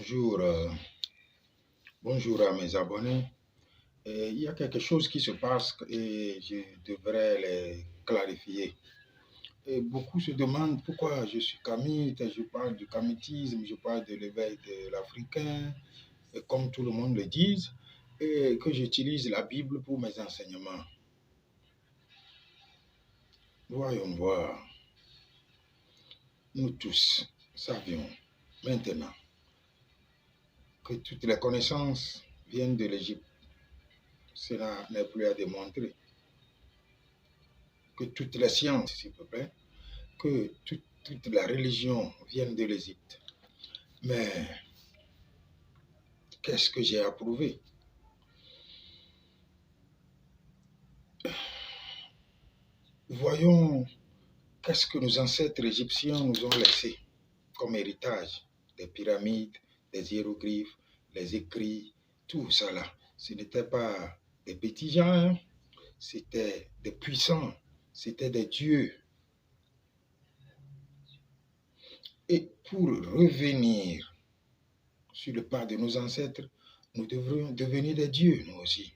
Bonjour, bonjour à mes abonnés. Il y a quelque chose qui se passe et je devrais les clarifier. Et beaucoup se demandent pourquoi je suis kamite, je parle du kamitisme, je parle de l'éveil de l'Africain, et comme tout le monde le dit, et que j'utilise la Bible pour mes enseignements. Voyons voir. Nous tous savions maintenant que toutes les connaissances viennent de l'Égypte. Cela n'est plus à démontrer. Que toutes les sciences, s'il vous plaît, que toute la religion vienne de l'Égypte. Mais qu'est-ce que j'ai approuvé? Voyons qu'est-ce que nos ancêtres égyptiens nous ont laissé comme héritage. Des pyramides, des hiéroglyphes, les écrits, tout ça là. Ce n'était pas des petits gens, hein? C'était des puissants, c'était des dieux. Et pour revenir sur le pas de nos ancêtres, nous devrions devenir des dieux, nous aussi.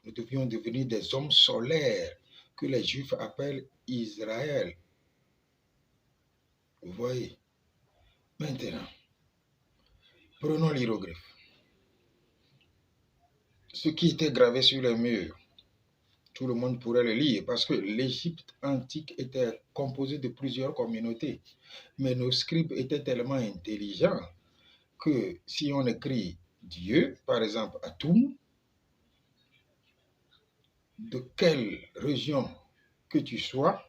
Nous devions devenir des hommes solaires que les Juifs appellent Israël. Vous voyez? Maintenant, prenons l'hiéroglyphe. Ce qui était gravé sur les murs, tout le monde pourrait le lire parce que l'Égypte antique était composée de plusieurs communautés. Mais nos scribes étaient tellement intelligents que si on écrit Dieu, par exemple, Atum, de quelle région que tu sois,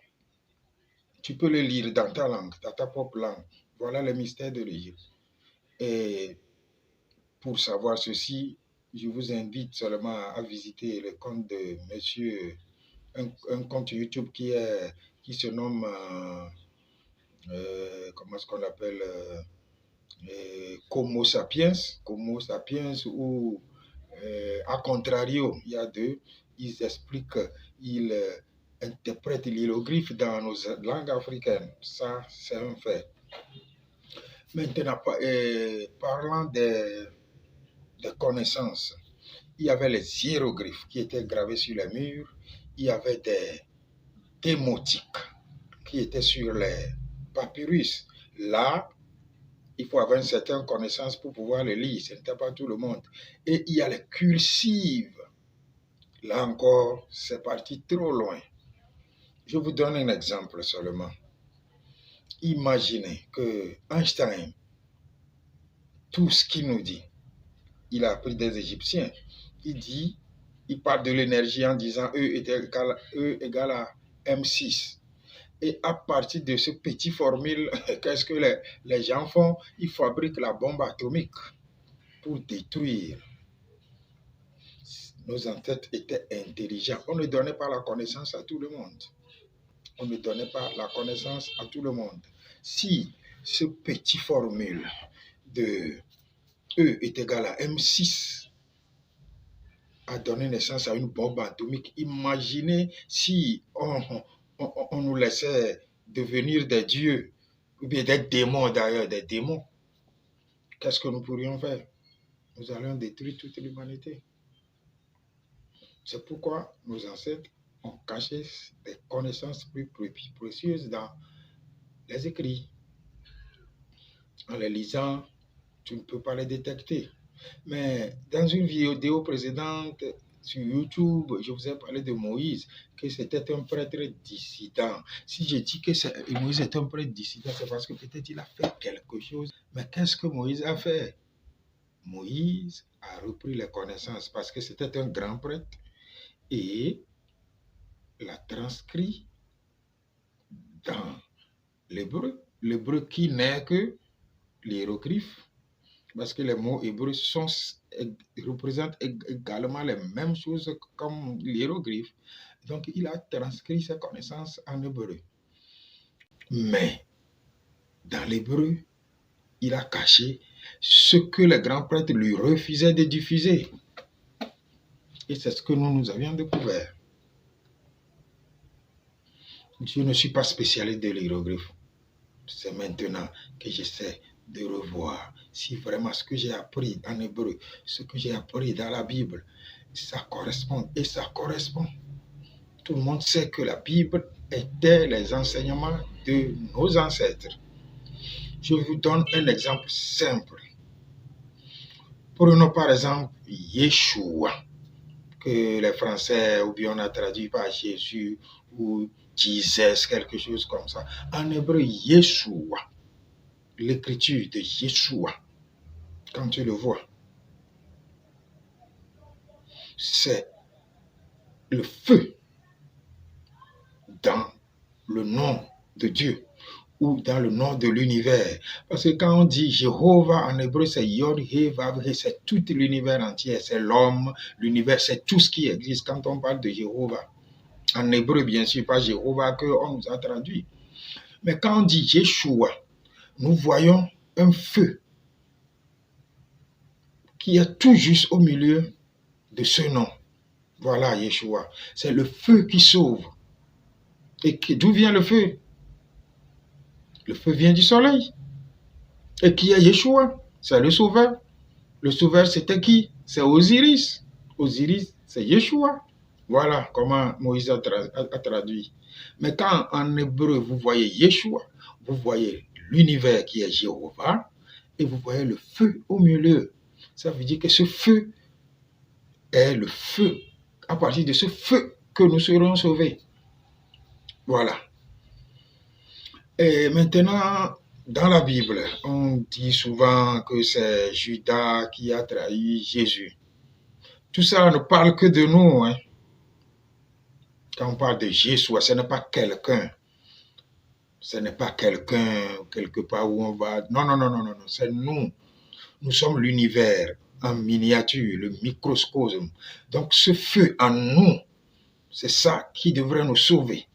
tu peux le lire dans ta langue, dans ta propre langue. Voilà le mystère de l'Égypte. Et pour savoir ceci, je vous invite seulement à visiter le compte de monsieur, un compte YouTube qui se nomme, comment est-ce qu'on l'appelle, Como Sapiens, ou A Contrario, il y a deux, ils expliquent, ils interprètent l'hiéroglyphe dans nos langues africaines. Ça, c'est un fait. Maintenant, parlant des connaissances, il y avait les hiéroglyphes qui étaient gravés sur les murs, il y avait des démotiques qui étaient sur les papyrus. Là, il faut avoir une certaine connaissance pour pouvoir le lire, ce n'était pas tout le monde. Et il y a les cursives. Là encore, c'est parti trop loin. Je vous donne un exemple seulement. Imaginez que Einstein, tout ce qu'il nous dit, il a appris des Égyptiens. Il parle de l'énergie en disant E égale à M6. Et à partir de ce petit formule, qu'est-ce que les gens font? Ils fabriquent la bombe atomique pour détruire. Nos ancêtres étaient intelligents. On ne donnait pas la connaissance à tout le monde. On ne donnait pas la connaissance à tout le monde. Si ce petit formule de E est égal à M6 a donné naissance à une bombe atomique, imaginez si on nous laissait devenir des dieux, ou bien des démons d'ailleurs, des démons. Qu'est-ce que nous pourrions faire? Nous allions détruire toute l'humanité. C'est pourquoi nos ancêtres ont caché des connaissances plus précieuses dans les écrits. En les lisant, tu ne peux pas les détecter. Mais dans une vidéo précédente sur YouTube, je vous ai parlé de Moïse, que c'était un prêtre dissident. Si je dis que Moïse est un prêtre dissident, c'est parce que peut-être il a fait quelque chose. Mais qu'est-ce que Moïse a fait? Moïse a repris les connaissances parce que c'était un grand prêtre et l'a transcrit dans l'hébreu. L'hébreu qui n'est que l'hiéroglyphe. Parce que les mots hébreux représentent également les mêmes choses comme l'hiéroglyphe. Donc, il a transcrit ses connaissances en hébreu. Mais, dans l'hébreu, il a caché ce que les grands prêtres lui refusaient de diffuser. Et c'est ce que nous avions découvert. Je ne suis pas spécialiste de l'hiéroglyphe. C'est maintenant que j'essaie de revoir si vraiment ce que j'ai appris en hébreu, ce que j'ai appris dans la Bible, ça correspond. Et ça correspond. Tout le monde sait que la Bible était les enseignements de nos ancêtres. Je vous donne un exemple simple. Prenons par exemple Yeshua, que les Français, ou bien on a traduit par Jésus, ou Jesus, quelque chose comme ça. En hébreu, Yeshua, l'écriture de Yeshua, quand tu le vois, c'est le feu dans le nom de Dieu ou dans le nom de l'univers. Parce que quand on dit Jéhovah en hébreu, c'est Yod, He, Vav, He, c'est tout l'univers entier, c'est l'homme, l'univers, c'est tout ce qui existe quand on parle de Jéhovah. En hébreu, bien sûr, pas Jéhovah qu'on nous a traduit. Mais quand on dit Yeshua, nous voyons un feu qui est tout juste au milieu de ce nom. Voilà Yeshua. C'est le feu qui sauve. Et d'où vient le feu? Le feu vient du soleil. Et qui est Yeshua? C'est le sauveur. Le sauveur, c'était qui? C'est Osiris. Osiris, c'est Yeshua. Voilà comment Moïse a traduit. Mais quand en hébreu, vous voyez Yeshua, vous voyez l'univers qui est Jéhovah, et vous voyez le feu au milieu. Ça veut dire que ce feu est le feu. À partir de ce feu que nous serons sauvés. Voilà. Et maintenant, dans la Bible, on dit souvent que c'est Judas qui a trahi Jésus. Tout ça ne parle que de nous. Hein. Quand on parle de Jésus, ce n'est pas quelqu'un. Ce n'est pas quelqu'un quelque part où on va. Non, non, non, non, non, non. C'est nous. Nous sommes l'univers en miniature, le microcosme. Donc ce feu en nous, c'est ça qui devrait nous sauver.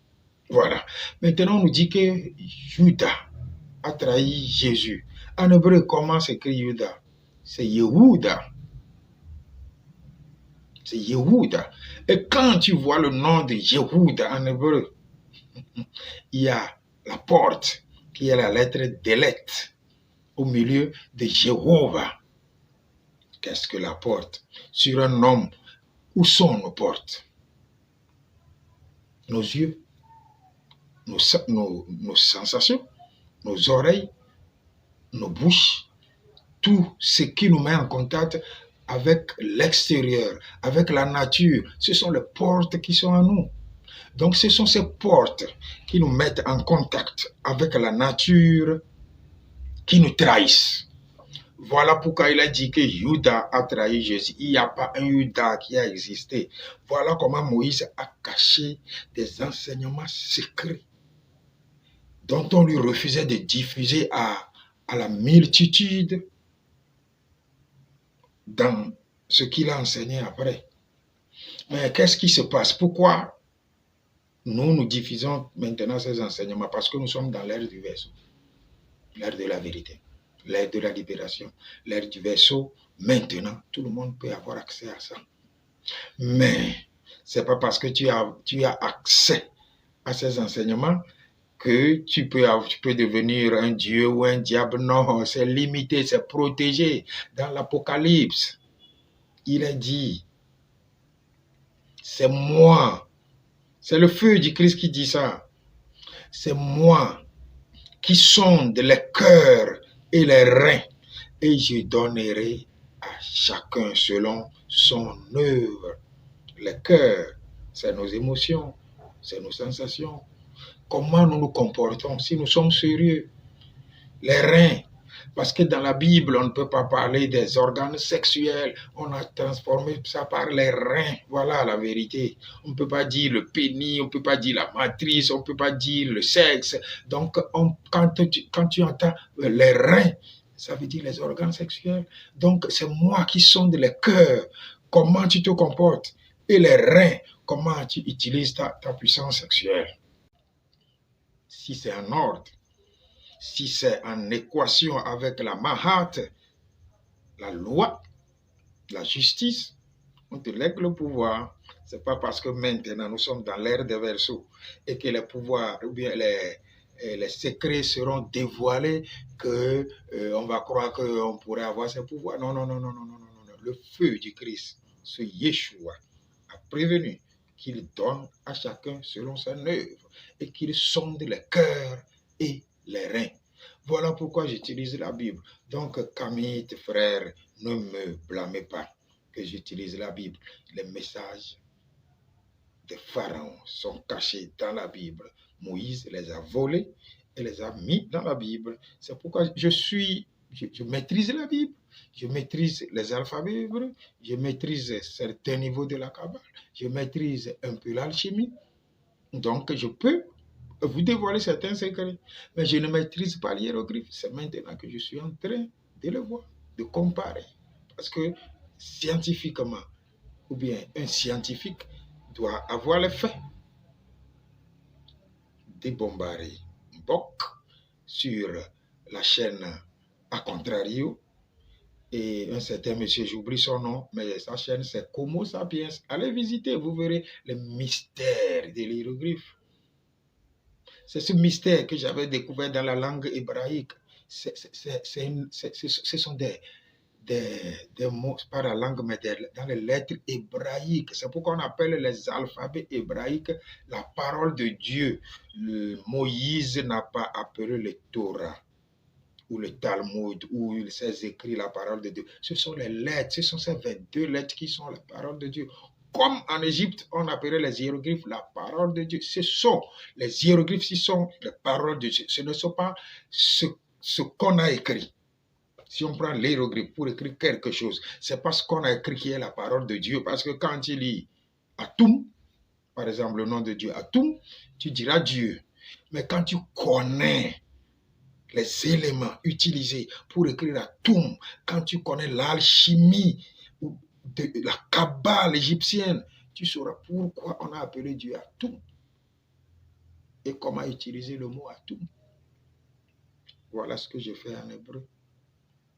Voilà. Maintenant, on nous dit que Judas a trahi Jésus. En hébreu, comment s'écrit Judas? C'est Yehuda. C'est Yehuda. Et quand tu vois le nom de Yehuda en hébreu, il y a la porte qui est la lettre Delet au milieu de Jéhovah. Qu'est-ce que la porte? Sur un homme, où sont nos portes? Nos yeux, nos sensations, nos oreilles, nos bouches, tout ce qui nous met en contact avec l'extérieur, avec la nature. Ce sont les portes qui sont en nous. Donc ce sont ces portes qui nous mettent en contact avec la nature, qui nous trahissent. Voilà pourquoi il a dit que Judas a trahi Jésus. Il n'y a pas un Judas qui a existé. Voilà comment Moïse a caché des enseignements secrets dont on lui refusait de diffuser à la multitude dans ce qu'il a enseigné après. Mais qu'est-ce qui se passe? Pourquoi nous diffusons maintenant ces enseignements? Parce que nous sommes dans l'ère du vaisseau, l'ère de la vérité, l'ère de la libération, l'ère du vaisseau. Maintenant, tout le monde peut avoir accès à ça. Mais c'est pas parce que tu as accès à ces enseignements que tu peux devenir un dieu ou un diable. Non, c'est limité, c'est protégé. Dans l'Apocalypse, il est dit, c'est moi, c'est le feu du Christ qui dit ça. C'est moi qui sonde les cœurs et les reins, et je donnerai à chacun selon son œuvre. Les cœurs, c'est nos émotions, c'est nos sensations. Comment nous nous comportons si nous sommes sérieux? Les reins, parce que dans la Bible, on ne peut pas parler des organes sexuels. On a transformé ça par les reins. Voilà la vérité. On ne peut pas dire le pénis, on ne peut pas dire la matrice, on ne peut pas dire le sexe. Donc, quand tu entends les reins, ça veut dire les organes sexuels. Donc, c'est moi qui sonde les cœurs. Comment tu te comportes? Et les reins, comment tu utilises ta puissance sexuelle? Si c'est en ordre, si c'est en équation avec la Mahat, la loi, la justice, on te lègue le pouvoir. Ce n'est pas parce que maintenant nous sommes dans l'ère des Verseaux et que les pouvoirs ou bien les secrets seront dévoilés, que on va croire qu'on pourrait avoir ces pouvoirs. Non, non, non, non, non, non, non, non. Le feu du Christ, ce Yeshua, a prévenu qu'il donne à chacun selon son œuvre et qu'il sonde les cœurs et les reins. Voilà pourquoi j'utilise la Bible. Donc, Camille, frère, ne me blâmez pas que j'utilise la Bible. Les messages des pharaons sont cachés dans la Bible. Moïse les a volés et les a mis dans la Bible. C'est pourquoi je maîtrise la Bible. Je maîtrise les alphabets hébreux. Je maîtrise certains niveaux de la Kabbale. Je maîtrise un peu l'alchimie. Donc, je peux vous dévoiler certains secrets. Mais je ne maîtrise pas l'hiéroglyphe. C'est maintenant que je suis en train de le voir, de comparer. Parce que scientifiquement, ou bien un scientifique doit avoir les faits. Débombari Mbok sur la chaîne A Contrario. Et un certain monsieur, j'oublie son nom, mais sa chaîne c'est Homo Sapiens. Allez visiter, vous verrez le mystère de l'hiéroglyphe. C'est ce mystère que j'avais découvert dans la langue hébraïque. Ce sont des mots, pas la langue, mais dans les lettres hébraïques. C'est pourquoi on appelle les alphabets hébraïques la parole de Dieu. Moïse n'a pas appelé le Torah ou le Talmud, où il s'est écrit la parole de Dieu. Ce sont les lettres, ce sont ces 22 lettres qui sont la parole de Dieu. Comme en Égypte, on appelait les hiéroglyphes la parole de Dieu. Ce sont les hiéroglyphes qui sont les paroles de Dieu. Ce ne sont pas ce qu'on a écrit. Si on prend l'hiéroglyphe pour écrire quelque chose, c'est pas ce qu'on a écrit qui est la parole de Dieu. Parce que quand tu lis Atum, par exemple le nom de Dieu, Atum, tu diras Dieu. Mais quand tu connais les éléments utilisés pour écrire Atum, quand tu connais l'alchimie de la Kabbale égyptienne, tu sauras pourquoi on a appelé Dieu Atum et comment utiliser le mot Atum. Voilà ce que je fais en hébreu.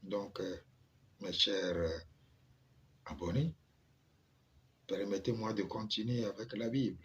Donc, mes chers abonnés, permettez-moi de continuer avec la Bible.